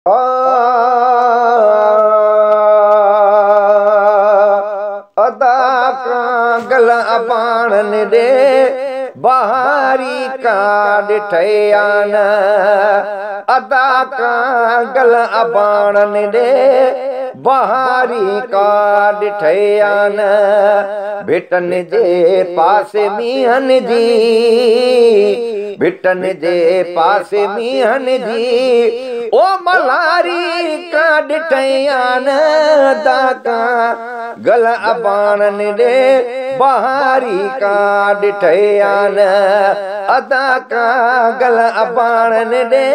अदा का गला पाण निडे बहारी का डिठयान अदा का गला पाण निडे बहारी का डिठयान भिटन जे पासे मीहन जी भिटन जे पासे मीहन जी ओ मलारी का डिठयान दाका गला बाण निडे बहारी का डिठयान अदा का गला बाण निडे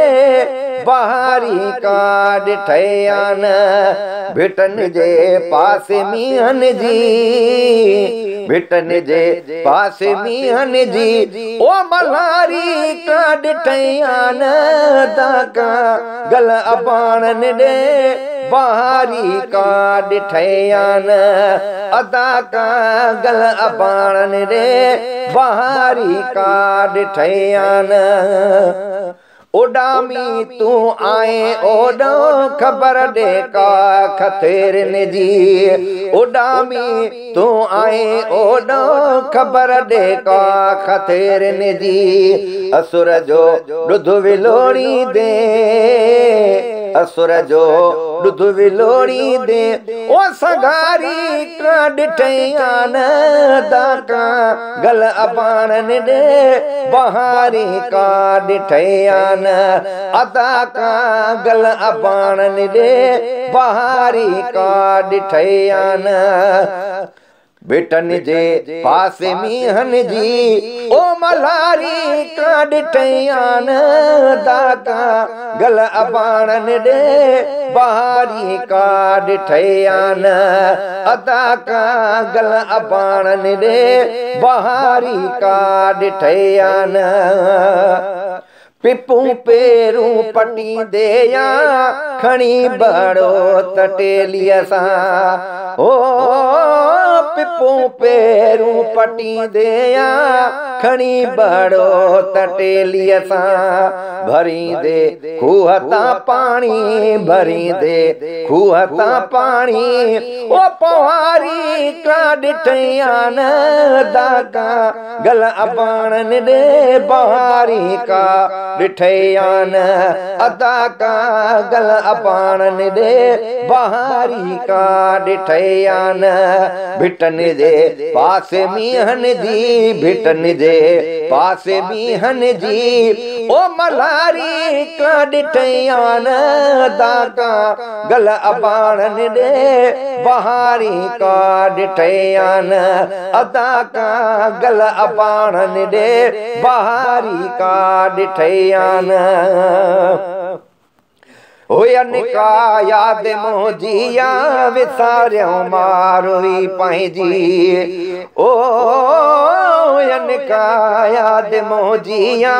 बहारी का डिठयान भिटन जे पासे मीहन जी भिटन जे पासे मीहन जी ओ मल्हारी का डिठयान दाका गला बाण निडे बहारी का डिठयान अदा का गला बाण निडे बहारी का डिठयान उडामी तू आए ओडो खबर दे का खतेर निजी उडामी तू आए ओडो खबर दे का खतेर निजी असुर जो दुध विलोड़ी दे असुर जो दुध विलोड़ी दे ओ सगारी का डिठयान दाका गल बाण निडे बहारी का डिठयान अदा का गल बाण निडे बहारी का डिठयान भिटन जे पासे मीहन जी ओ मल्हारी का डिठयान दाका गल बाण निडे बहारी का डिठयान अदा का गल बाण निडे बहारी का डिठयान पिपू पेरू पटी देया खणी बड़ो तटेलिया सा ओ पिपू पेरू पटी देया खणी बड़ो तटेलिया सा भरी दे खूहता पानी भरी दे खूहता पानी ओ पवारी का डिठयान दाका गला बाण निडे बहारी का डिठयान अदा का गला बाण निडे बहारी का डिठयान भिटन जे पासे मीहन जी भिटन जे पासे मीहन जी ओ मल्हारी का डिठयान दाका गला बाण निडे बहारी का डिठयान अदा का गला बाण निडे बहारी का डिठयान होयन का याद मोजिया विसार्यो मारुई पंहिंजी ओ होयन का याद मोजिया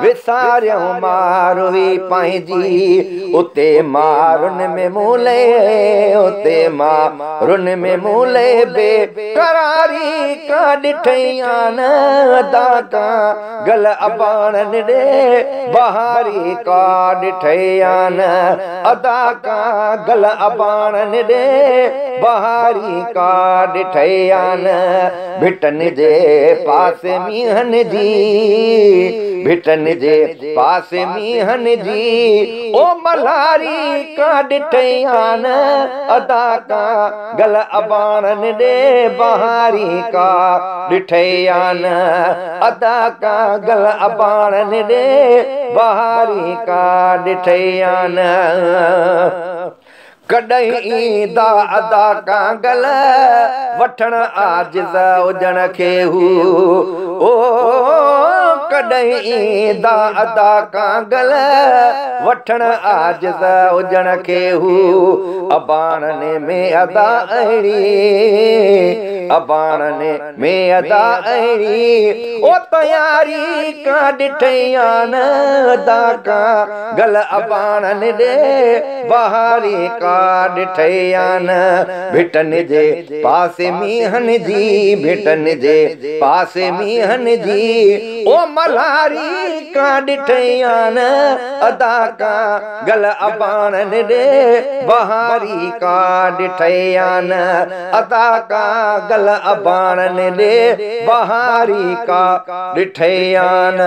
विसार्यो मारुई पंहिंजी उते मारुन में मूले उते मारुन में मूले बेकरारी का डिठयान दाका गल बाण निडे बहारी का डिठयान अदा का गल बाण निडे बहारी का डिठयान भिटन जे पासे मीहन जी भिटन जे पासे मीहन जी ओ मल्हारी का डिठयान अदा का गल बाण निडे बहारी का डिठयान अदा का गल बाण निडे बहारी का डिठयान कॾहिं दा अदा का गल वठण आजिज़ हुजण खे हू ओ कॾहिं दा अदा का गल वठण आजिज़ हुजण खे हू अबाणने में अदा अहिड़ी अबाणने में अदा अहिड़ी ओ तयारी का डिठयान दाका गल अबाणन दे बहारी का डिठयान भिटन जे पासे मीहन जी भिटन जे पासे मीहन जी ओ मल्हारी का डिठयान अदा का गल अबान ने बहारी का डिठयान अदा का गल अबान ने बहारी का डिठयान